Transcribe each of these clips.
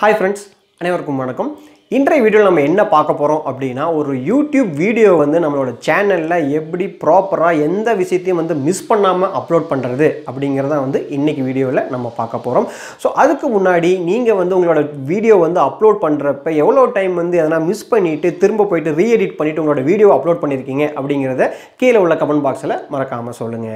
Hi friends, அனைவருக்கும் வணக்கம். இன்றைய வீடியோல நம்ம என்ன பார்க்க போறோம் அப்படினா ஒரு YouTube வீடியோ வந்து நம்மளோட சேனல்ல எப்படி ப்ராப்பரா எந்த விஷயத்தையும் வந்து மிஸ் பண்ணாம அப்லோட் பண்றது அப்படிங்கறத வந்து இன்னைக்கு வீடியோல நம்ம பார்க்க போறோம். சோ அதுக்கு முன்னாடி நீங்க வந்து உங்களோட வீடியோ வந்து அப்லோட் பண்றப்ப எவ்வளவு டைம் வந்து அதனா மிஸ் பண்ணிட்டு திரும்ப போய்ட்டு ரீஎடிட் பண்ணிட்டு உங்களோட வீடியோ அப்லோட் பண்ணிருக்கீங்க அப்படிங்கறத கீழ உள்ள கமெண்ட் பாக்ஸ்ல மறக்காம சொல்லுங்க.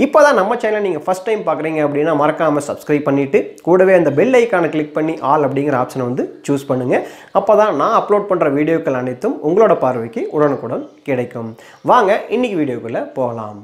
இப்போதான் நம்ம சேனலை நீங்க ஃபர்ஸ்ட் டைம் பார்க்கறீங்க அப்படினா மறக்காம Subscribe பண்ணிட்டு கூடவே அந்த பெல் ஐகானை கிளிக் பண்ணி ஆல் அப்படிங்கற ஆப்ஷனை வந்து சூஸ் பண்ணுங்க. அப்பதான் நான் அப்லோட் பண்ற வீடியோக்கள் அனைத்தும் உங்களோட பார்வைக்கு உடனுக்குடன் கிடைக்கும். வாங்க இன்னைக்கு வீடியோக்குள்ள போகலாம்.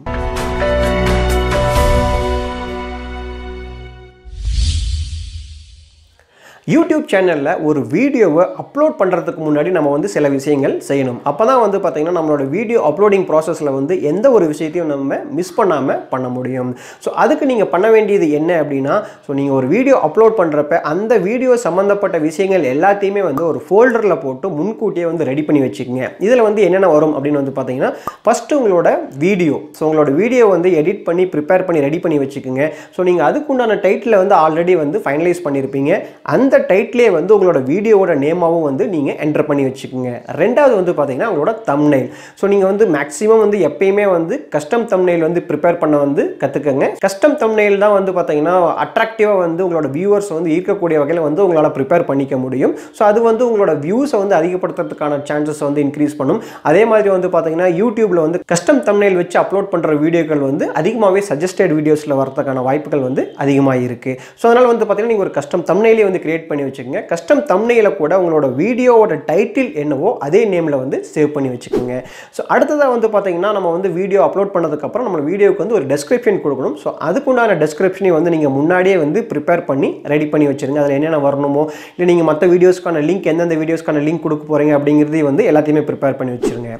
YouTube சேனல்ல ஒரு வீடியோவை அப்லோட் பண்றதுக்கு முன்னாடி நம்ம வந்து சில விஷயங்கள் செய்யணும். அப்பதான் வந்து பாத்தீங்கன்னா நம்மளோட வீடியோ அப்லோடிங் processல வந்து எந்த ஒரு விஷயத்தையும் நம்ம மிஸ் பண்ணாம பண்ண முடியும். சோ அதுக்கு நீங்க பண்ண வேண்டியது என்ன அப்படினா நீங்க ஒரு வீடியோ அப்லோட் பண்றப்ப அந்த வீடியோ சம்பந்தப்பட்ட விஷயங்கள் எல்லாத்தையுமே வந்து ஒரு ஃபோல்டர்ல போட்டு முன்கூட்டியே வந்து ரெடி பண்ணி வச்சுக்கங்க. இதுல வந்து என்னென்ன வரும் அப்படினு வந்து பாத்தீங்கன்னா ஃபர்ஸ்ட் உங்களோட வீடியோ. சோ உங்களோட வீடியோ வந்து எடிட் பண்ணி prepare பண்ணி ரெடி பண்ணி வச்சுக்கங்க. சோ நீங்க அதுக்கு உண்டான டைட்டில் வந்து ஆல்ரெடி வந்து ஃபைனலைஸ் பண்ணிருப்பீங்க. அந்த டைட்டிலே வந்து உங்களோட வீடியோவோட நேமாவும் வந்து நீங்க என்டர் பண்ணி வச்சுக்கங்க. ரெண்டாவது வந்து பாத்தீங்கன்னா உங்களோட தம்ப்நெயில். சோ நீங்க வந்து மேக்ஸिमम வந்து எப்பவுமே வந்து கஸ்டம் தம்ப்நெயில் வந்து prepare பண்ண வந்து கத்துக்கங்க. கஸ்டம் தம்ப்நெயில் தான் வந்து பாத்தீங்கன்னா அட்ராக்டிவா வந்து உங்களோட வியூவர்ஸ் வந்து ஈர்க்கக்கூடிய வகையில வந்து உங்களால prepare பண்ணிக்க முடியும். சோ அது வந்து உங்களோட வியூஸை வந்து அதிகப்படுத்துறதுக்கான சான்சஸ் வந்து இன்கிரீஸ் பண்ணும். அதே மாதிரி வந்து பாத்தீங்கன்னா YouTubeல வந்து கஸ்டம் தம்ப்நெயில் வச்சு அப்லோட் பண்ற வீடியோக்கள் வந்து அதிகமாவே சஜஸ்டட் வீடியோஸ்ல வரதுக்கான வாய்ப்புகள் வந்து அதிகமா இருக்கு. சோ அதனால வந்து பாத்தீங்கன்னா நீங்க ஒரு கஸ்டம் தம்ப்நெயிலே வந்து கிரியேட் பண்ணி வச்சுக்கங்க. கஸ்டம் தம்ப்நெயில கூட உங்களோட வீடியோவோட டைட்டில் என்னவோ அதே நேம்ல வந்து சேவ் பண்ணி வச்சுக்கங்க. சோ அடுத்ததா வந்து பாத்தீங்கன்னா நம்ம வந்து வீடியோ அப்லோட் பண்ணதுக்கு அப்புறம் நம்ம வீடியோக்கு வந்து ஒரு டெஸ்கிரிப்ஷன் கொடுக்கணும். சோ அதுக்குண்டான டெஸ்கிரிப்ஷனை வந்து நீங்க முன்னாடியே வந்து prepare பண்ணி ரெடி பண்ணி வச்சிருங்க. அதுல என்னென்ன வரணுமோ இல்ல நீங்க மத்த வீடியோஸ்க்கான லிங்க் எந்தெந்த வீடியோஸ்க்கான லிங்க் கொடுக்க போறீங்க அப்படிங்கறதை வந்து எல்லாத்தையுமே prepare பண்ணி வச்சிருங்க.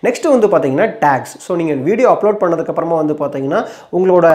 நெக்ஸ்ட் வந்து பாத்தீங்கன்னா டாக்ஸ். சோ நீங்க வீடியோ அப்லோட் பண்ணதுக்கு அப்புறமா வந்து பாத்தீங்கன்னா உங்களோட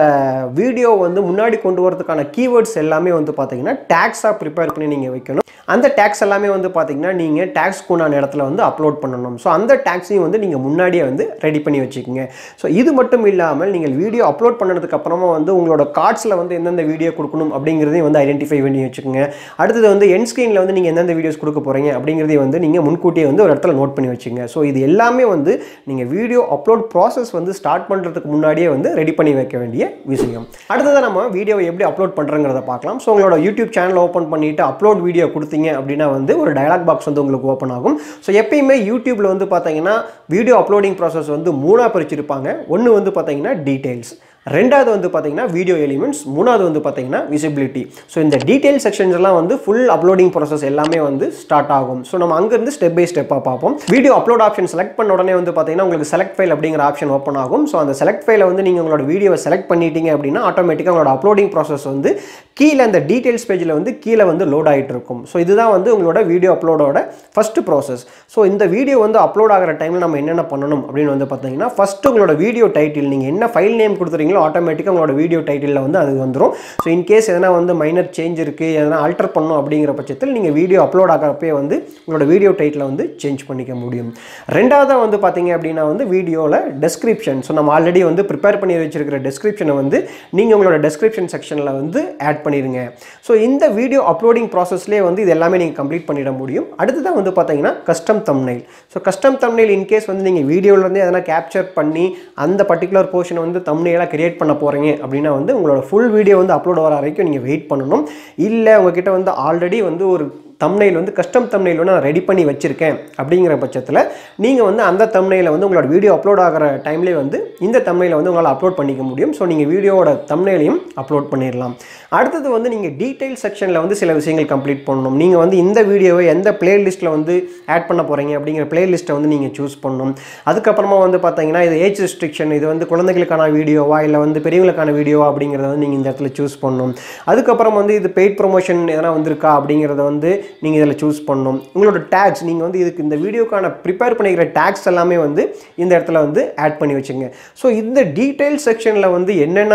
வீடியோ வந்து முன்னாடி கொண்டு வரதுக்கான கீவேர்ட்ஸ் எல்லாமே வந்து பாத்தீங்கன்னா டாக்ஸா prepare பண்ணி நீங்க வைக்கணும். அந்த டாக்ஸ் எல்லாமே வந்து பாத்தீங்கன்னா நீங்க டாக்ஸ் கூடான இடத்துல வந்து அப்லோட் பண்ணனும். சோ அந்த டாக்ஸையும் வந்து நீங்க முன்னாடியே வந்து ரெடி பண்ணி வச்சுக்கங்க. சோ இது மட்டும் இல்லாமல் நீங்க வீடியோ அப்லோட் பண்ணதுக்கு அப்புறமா வந்து உங்களோட கார்ட்ஸ்ல வந்து எந்தெந்த வீடியோ கொடுக்கணும் அப்படிங்கறதை வந்து ஐடென்டிஃபை பண்ணி வச்சுக்கங்க. அடுத்து வந்து எண்ட் ஸ்கிரீன்ல வந்து நீங்க எந்தெந்த வீடியோஸ் கொடுக்க போறீங்க அப்படிங்கறதை வந்து நீங்க முன்கூட்டியே வந்து ஒரு இடத்துல நோட் பண்ணி வச்சுக்கங்க. சோ இது எல்லாமே வந்து நீங்க வீடியோ அப்லோட் process வந்து ஸ்டார்ட் பண்றதுக்கு முன்னாடியே வந்து ரெடி பண்ணி வைக்க வேண்டிய விஷயம். அடுத்து நம்ம வீடியோவை எப்படி அப்லோட் பண்றங்கறத பார்க்கலாம். சோ உங்களோட YouTube சேனலை ஓபன் பண்ணிட்டு அப்லோட் வீடியோ கொடுத்தீங்க அப்படினா வந்து ஒரு டயலாக் பாக்ஸ் வந்து உங்களுக்கு ஓபன் ஆகும். சோ எப்பவுமே YouTubeல வந்து பாத்தீங்கன்னா வீடியோ அப்லோடிங் process வந்து மூணா பிரிச்சிருப்பாங்க. ஒன்னு வந்து பாத்தீங்கன்னா டீடைல்ஸ், ரெண்டாவது வந்து பாத்தீங்கன்னா வீடியோ எலிமெண்ட்ஸ், மூணாவது வந்து பாத்தீங்கன்னா விசிபிலிட்டி. சோ இந்த டீடைல் செக்ஷன்ஸ் எல்லாம் வந்து full அப்லோடிங் process எல்லாமே வந்து ஸ்டார்ட் ஆகும். சோ நம்ம அங்க இருந்து ஸ்டெப் பை ஸ்டெப்பா பாப்போம். வீடியோ அப்லோட் ஆப்ஷன் செலக்ட் பண்ண உடனே வந்து பாத்தீங்கன்னா உங்களுக்கு செலக்ட் ஃபைல் அப்படிங்கற ஆப்ஷன் ஓபன் ஆகும். சோ அந்த செலக்ட் ஃபைலை வந்து நீங்க உங்களோட வீடியோவை செலக்ட் பண்ணிட்டீங்க அப்படினா ஆட்டோமேட்டிக்கா உங்களோட அப்லோடிங் process வந்து கீழ அந்த டீடைல்ஸ் பேஜ்ல வந்து கீழ வந்து லோட் ஆயிட்டு இருக்கும். சோ இதுதான் வந்து உங்களோட வீடியோ அப்லோடோட ஃபர்ஸ்ட் process. சோ இந்த வீடியோ வந்து அப்லோட் ஆகற டைம்ல நம்ம என்னென்ன பண்ணனும் அப்படினு வந்து பாத்தீங்கன்னா ஃபர்ஸ்ட் உங்களோட வீடியோ டைட்டில் நீங்க என்ன ஃபைல் நேம் கொடுத்துறீங்களோ ஆட்டோமேட்டிக்கா உங்களோட வீடியோ டைட்டில்ல வந்து அது வந்துரும். சோ இன் கேஸ் எதனா வந்து மைனர் சேஞ்ச் இருக்கு, எதனா ஆல்டர் பண்ணனும் அப்படிங்கற பட்சத்தில் நீங்க வீடியோ அப்லோட் ஆகறப்பவே வந்து உங்களோட வீடியோ டைட்டிலை வந்து சேஞ்ச் பண்ணிக்க முடியும். ரெண்டாவதா வந்து பாத்தீங்க அப்படினா வந்து வீடியோல டெஸ்கிரிப்ஷன். சோ நம்ம ஆல்ரெடி வந்து prepare பண்ணி வச்சிருக்கிற டெஸ்கிரிப்ஷனை வந்து நீங்க உங்களோட டெஸ்கிரிப்ஷன் செக்ஷன்ல வந்து ஆட் பண்ணிருங்க. சோ இந்த வீடியோ அப்லோடிங் processலயே வந்து இது எல்லாமே நீங்க கம்ப்ளீட் பண்ணிட முடியும். அடுத்து வந்து பாத்தீங்கன்னா custom thumbnail. So custom thumbnail in case வந்து நீங்க வீடியோல இருந்து எதனா கேப்சர் பண்ணி அந்த பர்టిక్యులர் போர்ஷனை வந்து தம்ப்நெயிலா கிரியேட் பண்ண போறீங்க அப்படினா வந்து உங்களோட ஃபுல் வீடியோ வந்து அப்லோட் வர வரைக்கும் நீங்க வெயிட் பண்ணனும். இல்ல உங்ககிட்ட வந்து ஆல்ரெடி வந்து ஒரு தம்ப்நெயில் வந்து கஸ்டம் தம்ப்நெயில் நான் ரெடி பண்ணி வச்சிருக்கேன் அப்படிங்கற பட்சத்துல நீங்க வந்து அந்த தம்ப்நெயிலை வந்து உங்களோட வீடியோ அப்லோட் ஆகற டைம்லயே வந்து இந்த தம்ப்நெயிலை வந்து உங்களால அப்லோட் பண்ணிக்க முடியும். சோ நீங்க வீடியோவோட தம்ப்நெயிலையும் அப்லோட் பண்ணிரலாம். அடுத்து வந்து நீங்க டீடைல் செக்ஷன்ல வந்து சில விஷயங்கள் கம்ப்ளீட் பண்ணனும். நீங்க வந்து இந்த வீடியோவை எந்த பிளேலிஸ்ட்ல வந்து ஆட் பண்ண போறீங்க அப்படிங்கற பிளேலிஸ்ட்டை வந்து நீங்க சூஸ் பண்ணனும். அதுக்கு அப்புறமா வந்து பாத்தீங்கன்னா இது ஏஜ் ரெஸ்ட்ரிக்ஷன், இது வந்து குழந்தைகளுக்கான வீடியோவா இல்ல வந்து பெரியவங்களுக்கான வீடியோவா அப்படிங்கறத வந்து நீங்க இந்த இடத்துல சூஸ் பண்ணனும். அதுக்கு அப்புறம் வந்து இது பெய்ட் ப்ரமோஷன் எதனா வந்திருக்கா அப்படிங்கறத வந்து நீங்க இதல சூஸ் பண்ணனும். உங்களோட டாக்ஸ் நீங்க வந்து இதுக்கு இந்த வீடியோக்கான prepare பண்ணிக்கிற டாக்ஸ் எல்லாமே வந்து இந்த இடத்துல வந்து ஆட் பண்ணி வச்சுங்க. சோ இந்த டீடைல் செக்ஷன்ல வந்து என்னென்ன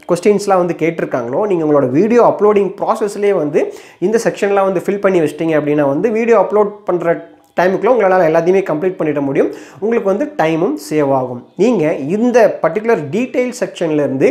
क्वेश्चंसலாம் வந்து கேட்டிருக்காங்களோ நீங்க உங்களோட வீடியோ அப்லோடிங் processலயே வந்து இந்த செக்ஷன்லாம் வந்து ஃபில் பண்ணி வச்சிட்டீங்க அப்படினா வந்து வீடியோ அப்லோட் பண்ற டைமுக்குள்ள உங்களால் எல்லாத்தையுமே கம்ப்ளீட் பண்ணிட முடியும். உங்களுக்கு வந்து டைமும் சேவ் ஆகும். நீங்கள் இந்த பர்டிகுலர் டீட்டெயில் செக்ஷன்லேருந்து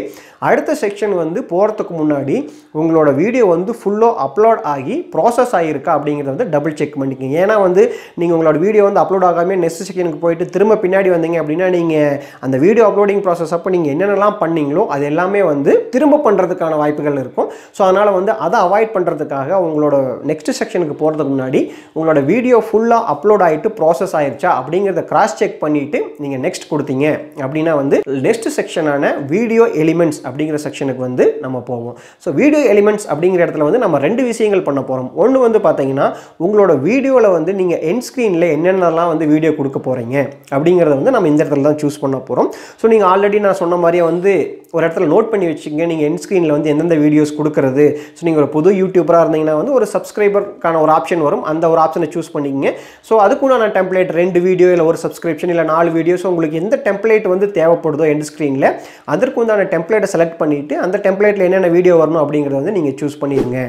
அடுத்த செக்ஷன் வந்து போகிறதுக்கு முன்னாடி உங்களோட வீடியோ வந்து ஃபுல்லாக அப்லோட் ஆகி ப்ராசஸ் ஆகியிருக்கா அப்படிங்கிறத வந்து டபுள் செக் பண்ணிக்கோங்க. ஏன்னா வந்து நீங்கள் உங்களோட வீடியோ வந்து அப்லோட் ஆகாமல் நெக்ஸ்ட் செக்ஷனுக்கு போயிட்டு திரும்ப பின்னாடி வந்தீங்க அப்படின்னா நீங்கள் அந்த வீடியோ அப்லோடிங் ப்ராசஸ் அப்போ நீங்கள் என்னென்னலாம் பண்ணீங்களோ அது எல்லாமே வந்து திரும்ப பண்ணுறதுக்கான வாய்ப்புகள் இருக்கும். ஸோ அதனால் வந்து அதை அவாய்ட் பண்ணுறதுக்காக உங்களோட நெக்ஸ்ட் செக்ஷனுக்கு போகிறதுக்கு முன்னாடி உங்களோட வீடியோ ஃபுல்லாக அப்லோட் ஆகிட்டு ப்ராசஸ் ஆகிடுச்சா அப்படிங்கிறத கிராஸ் செக் பண்ணிவிட்டு நீங்கள் நெக்ஸ்ட் கொடுத்தீங்க அப்படின்னா வந்து நெக்ஸ்ட் செக்ஷனான வீடியோ எலிமெண்ட்ஸ் அப்படிங்கிற செக்ஷனுக்கு வந்து நம்ம போவோம். ஸோ வீடியோ எலிமெண்ட்ஸ் அப்படிங்கிற இடத்துல வந்து நம்ம 2 விஷயங்கள் பண்ண போகிறோம். ஒன்று வந்து பார்த்தீங்கன்னா உங்களோட வீடியோவில் வந்து நீங்கள் எண்ட் ஸ்க்ரீனில் என்னென்னலாம் வந்து வீடியோ கொடுக்க போகிறீங்க அப்படிங்கிறத வந்து நம்ம இந்த இடத்துல தான் சூஸ் பண்ண போகிறோம். ஸோ நீங்கள் ஆல்ரெடி நான் சொன்ன மாதிரியே வந்து ஒரு இடத்துல நோட் பண்ணி வச்சுங்க நீங்கள் எண்ட் ஸ்க்ரீனில் வந்து எந்தெந்த வீடியோஸ் கொடுக்குறது. ஸோ நீங்கள் ஒரு புது யூடியூபராக இருந்தீங்கன்னா வந்து ஒரு சப்ஸ்கிரைபருக்கான ஒரு ஆப்ஷன் வரும், அந்த ஒரு ஆப்ஷனை சூஸ் பண்ணிக்கங்க. ஸோ அதுக்குண்டான டெம்ப்ளேட் 2 வீடியோ இல்லை ஒரு சப்ஸ்கிரிப்ஷன் இல்லை 4 வீடியோஸ் உங்களுக்கு எந்த டெம்ப்ளேட் வந்து தேவைப்படுதோ எண்ட் ஸ்க்ரீனில் அதற்குண்டான டெம்ப்ளேட்டை செலக்ட் பண்ணிவிட்டு அந்த டெம்ப்ளேட்டில் என்னென்ன வீடியோ வரணும் அப்படிங்கிறத வந்து நீங்கள் சூஸ் பண்ணிடுங்க.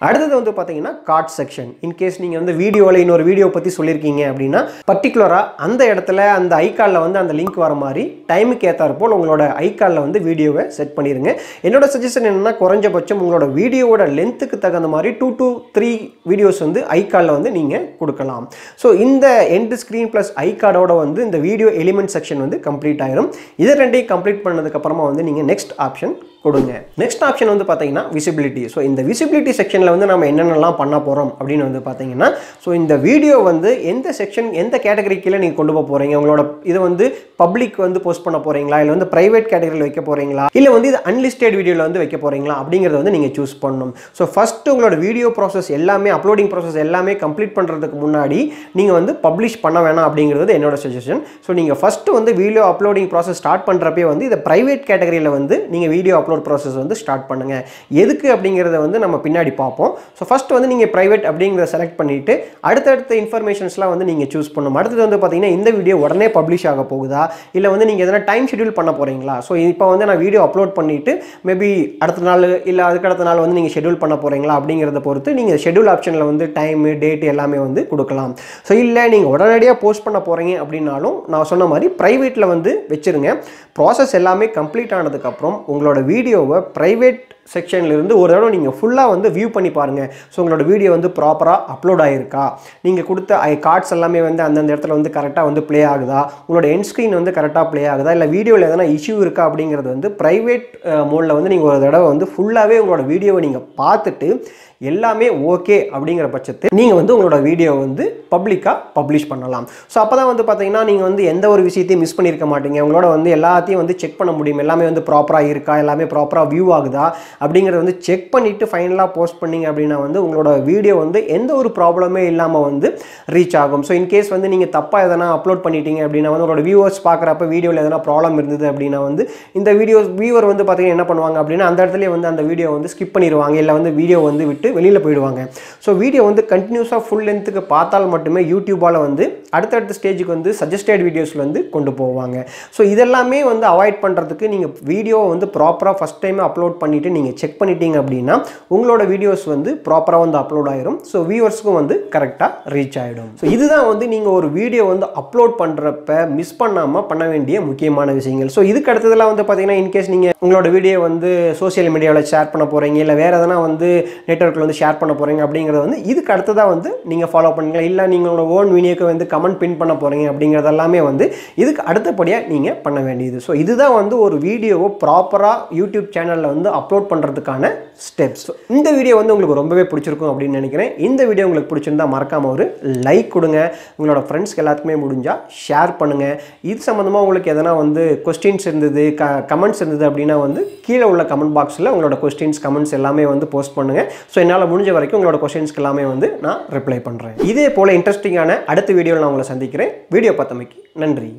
அடுத்தது வந்து பார்த்தீங்கன்னா கார்ட் செக்ஷன். இன்கேஸ் நீங்கள் வந்து வீடியோவில் இன்னொரு வீடியோ பற்றி சொல்லியிருக்கீங்க அப்படின்னா பர்டிகுலராக அந்த இடத்துல அந்த ஐகானில் வந்து அந்த லிங்க் வர மாதிரி டைமுக்கு ஏற்றாற்போல் உங்களோட ஐகானில் வந்து வீடியோவை செட் பண்ணிடுங்க. என்னோட சஜஷன் என்னென்னா குறைஞ்சபட்சம் உங்களோட வீடியோவோட லென்த்துக்கு தகுந்த மாதிரி 2 to 3 வீடியோஸ் வந்து ஐகானில் வந்து நீங்கள் கொடுக்கலாம். ஸோ இந்த எண்ட் ஸ்க்ரீன் ப்ளஸ் ஐகார்டோட வந்து இந்த வீடியோ எலிமெண்ட் செக்ஷன் வந்து கம்ப்ளீட் ஆயிரும். இதை 2ஐயும் கம்ப்ளீட் பண்ணதுக்கப்புறமா வந்து நீங்கள் நெக்ஸ்ட் ஆப்ஷன் கொடுங்க. நெக்ஸ்ட் ஆப்ஷன் வந்து பார்த்தீங்கன்னா விசிபிலிட்டி. ஸோ இந்த விசிபிலிட்டி செக்ஷனில் வந்து நம்ம என்னென்னலாம் பண்ண போகிறோம் அப்படின்னு வந்து பார்த்தீங்கன்னா ஸோ இந்த வீடியோ வந்து எந்த செக்ஷன் எந்த கேட்டகரி கீழே நீங்கள் கொண்டு போக போகிறீங்க, உங்களோட இதை வந்து பப்ளிக் வந்து போஸ்ட் பண்ண போகிறீங்களா இல்லை வந்து ப்ரைவேட் கேட்டகரியில் வைக்க போகிறீங்களா இல்லை வந்து இது அன்லிஸ்டட் வீடியோவில் வந்து வைக்க போகிறீங்களா அப்படிங்கிறத வந்து நீங்கள் சூஸ் பண்ணணும். ஸோ ஃபஸ்ட்டு உங்களோட வீடியோ ப்ராசஸ் எல்லாமே அப்லோடிங் ப்ராசஸ் எல்லாமே கம்ப்ளீட் பண்ணுறதுக்கு முன்னாடி நீங்கள் வந்து பப்ளிஷ் பண்ண வேணாம் அப்படிங்கிறது என்னோட சஜஷன். ஸோ நீங்கள் ஃபஸ்ட்டு வந்து வீடியோ அப்லோடிங் ப்ராசஸ் ஸ்டார்ட் பண்ணுறப்பே வந்து இதை ப்ரைவேட் கேட்டகரியில் வந்து நீங்கள் வீடியோ அப்லோட் ப்ராசஸ் வந்து ஸ்டார்ட் பண்ணுங்க. எதுக்கு அப்படிங்கிறத வந்து நம்ம பின்னாடி பார்ப்போம். ஸோ ஃபர்ஸ்ட் வந்து நீங்கள் பிரைவேட் அப்படிங்கிறத செலக்ட் பண்ணிட்டு அடுத்தடுத்த இன்ஃபர்மேஷன்ஸ்லாம் வந்து நீங்கள் சூஸ் பண்ணணும். அடுத்தது வந்து பார்த்தீங்கன்னா இந்த வீடியோ உடனே பப்ளிஷ் ஆக போகுதா இல்லை வந்து நீங்கள் எதனா டைம் ஷெட்யூல் பண்ண போகிறீங்களா. ஸோ இப்போ வந்து நான் வீடியோ அப்லோட் பண்ணிவிட்டு மேபி அடுத்த நாள் இல்லை அதுக்கடுத்த நாள் வந்து நீங்கள் ஷெட்யூல் பண்ண போகிறீங்களா அப்படிங்கிறத பொறுத்து நீங்கள் ஷெட்யூல் ஆப்ஷனில் வந்து டைமு டேட் எல்லாமே வந்து கொடுக்கலாம். ஸோ இல்லை நீங்கள் உடனடியாக போஸ்ட் பண்ண போகிறீங்க அப்படின்னாலும் நான் சொன்ன மாதிரி ப்ரைவேட்டில் வந்து வச்சுருங்க. ப்ராசஸ் எல்லாமே கம்ப்ளீட் ஆனதுக்கப்புறம் உங்களோட வீடியோவை ப்ரைவேட் செக்ஷன்லேருந்து ஒரு தடவை நீங்கள் ஃபுல்லாக வந்து வியூ பண்ணி பாருங்கள். ஸோ உங்களோட வீடியோ வந்து ப்ராப்பராக அப்லோட் ஆகிருக்கா, நீங்கள் கொடுத்த கார்ட்ஸ் எல்லாமே வந்து அந்தந்த இடத்துல வந்து கரெக்டாக வந்து ப்ளே ஆகுதா, உங்களோட எண்ட் ஸ்க்ரீன் வந்து கரெக்டாக ப்ளே ஆகுதா, இல்லை வீடியோவில் எதனா இஷ்யூ இருக்கா அப்படிங்கிறது வந்து ப்ரைவேட் மோடில் வந்து நீங்கள் ஒரு தடவை வந்து ஃபுல்லாகவே உங்களோட வீடியோவை நீங்கள் பார்த்துட்டு எல்லாமே ஓகே அப்படிங்கிற பட்சத்தில் நீங்கள் வந்து உங்களோட வீடியோ வந்து பப்ளிக்காக பப்ளிஷ் பண்ணலாம். ஸோ அப்போ தான் வந்து பார்த்தீங்கன்னா நீங்கள் வந்து எந்த ஒரு விஷயத்தையும் மிஸ் பண்ணியிருக்க மாட்டீங்க. உங்களோட வந்து எல்லாத்தையும் வந்து செக் பண்ண முடியும். எல்லாமே வந்து ப்ராப்பராக இருக்கா, எல்லாமே ப்ராப்பராக வியூ ஆகுதா அப்படிங்கிறத வந்து செக் பண்ணிவிட்டு ஃபைனலாக போஸ்ட் பண்ணிங்க அப்படின்னா வந்து உங்களோட வீடியோ வந்து எந்த ஒரு ப்ராப்ளமே இல்லாமல் வந்து ரீச் ஆகும். ஸோ இன்கேஸ் வந்து நீங்கள் தப்பாக எதனா அப்லோட் பண்ணிட்டீங்க அப்படின்னா வந்து உங்களோட வியூவர்ஸ் பார்க்குறப்ப வீடியோவில் எதனா ப்ராப்ளம் இருந்தது அப்படின்னா வந்து இந்த வியூவர் வந்து பார்த்தீங்கன்னா என்ன பண்ணுவாங்க அப்படின்னா அந்த இடத்துல வந்து அந்த வீடியோ வந்து ஸ்கிப் பண்ணிடுவாங்க, இல்லை வந்து வீடியோ வந்து விட்டு வெளியில் போயிடுவாங்க. ஸோ வீடியோ வந்து கண்டினியூஸாக ஃபுல் லென்த்துக்கு பார்த்தால் மட்டுமே யூடியூபால் வந்து அடுத்தடுத்த ஸ்டேஜுக்கு வந்து சஜஸ்டட் வீடியோஸில் வந்து கொண்டு போவாங்க. ஸோ இதெல்லாமே வந்து அவாய்ட் பண்ணுறதுக்கு நீங்கள் வீடியோவை வந்து ப்ராப்பராக ஃபஸ்ட் டைம் அப்லோட் பண்ணிவிட்டு நீங்கள் செக் பண்ணிட்டீங்க அப்படின்னா உங்களோட வீடியோஸ் வந்து ப்ராப்பராக வந்து அப்லோட் ஆகிரும். ஸோ வியூவர்ஸ்க்கும் வந்து கரெக்டாக ரீச் ஆகிடும். ஸோ இதுதான் வந்து நீங்கள் ஒரு வீடியோ வந்து அப்லோட் பண்ணுறப்ப மிஸ் பண்ணாமல் பண்ண வேண்டிய முக்கியமான விஷயங்கள். ஸோ இதுக்கு அடுத்ததெல்லாம் வந்து பார்த்தீங்கன்னா இன்கேஸ் நீங்கள் உங்களோட வீடியோ வந்து சோஷியல் மீடியாவில் ஷேர் பண்ண போகிறீங்க இல்லை வேறு எதனா வந்து நெட்வொர்க்கில் வந்து ஷேர் பண்ண போகிறீங்க அப்படிங்கிறத வந்து இதுக்கு அடுத்ததாக வந்து நீங்கள் ஃபாலோ பண்ணுங்கள். இல்லை நீங்களோட ஓன் வீடியோக்கு வந்து கமெண்ட் பின் பண்ண போகிறீங்க அப்படிங்கிறதெல்லாமே வந்து இதுக்கு அடுத்தபடியாக நீங்கள் பண்ண வேண்டியது. ஸோ இதுதான் வந்து ஒரு வீடியோவை ப்ராப்பராக யூடியூப் சேனலில் வந்து அப்லோட் பண்ணுறதுக்கான ஸ்டெப்ஸ். இந்த வீடியோ வந்து உங்களுக்கு ரொம்பவே பிடிச்சிருக்கும் அப்படின்னு நினைக்கிறேன். இந்த வீடியோ உங்களுக்கு பிடிச்சிருந்தா மறக்காமல் ஒரு லைக் கொடுங்க. உங்களோட ஃப்ரெண்ட்ஸ்க்கு எல்லாத்துக்குமே முடிஞ்சால் ஷேர் பண்ணுங்கள். இது சம்மந்தமாக உங்களுக்கு எதனா வந்து கொஸ்டின்ஸ் இருந்தது கமெண்ட்ஸ் இருந்தது அப்படின்னா வந்து கீழே உள்ள கமெண்ட் பாக்ஸில் உங்களோட கொஸ்டின்ஸ் கமெண்ட்ஸ் எல்லாமே வந்து போஸ்ட் பண்ணுங்கள். ஸோ என்னால் முடிஞ்ச வரைக்கும் உங்களோட கொஸ்டின்ஸ்க்கு எல்லாமே வந்து நான் ரிப்ளை பண்ணுறேன். இதே போல் இன்ட்ரெஸ்டிங்கான அடுத்த வீடியோவில் நான் உங்களை சந்திக்கிறேன். வீடியோ பார்த்தமைக்கு நன்றி.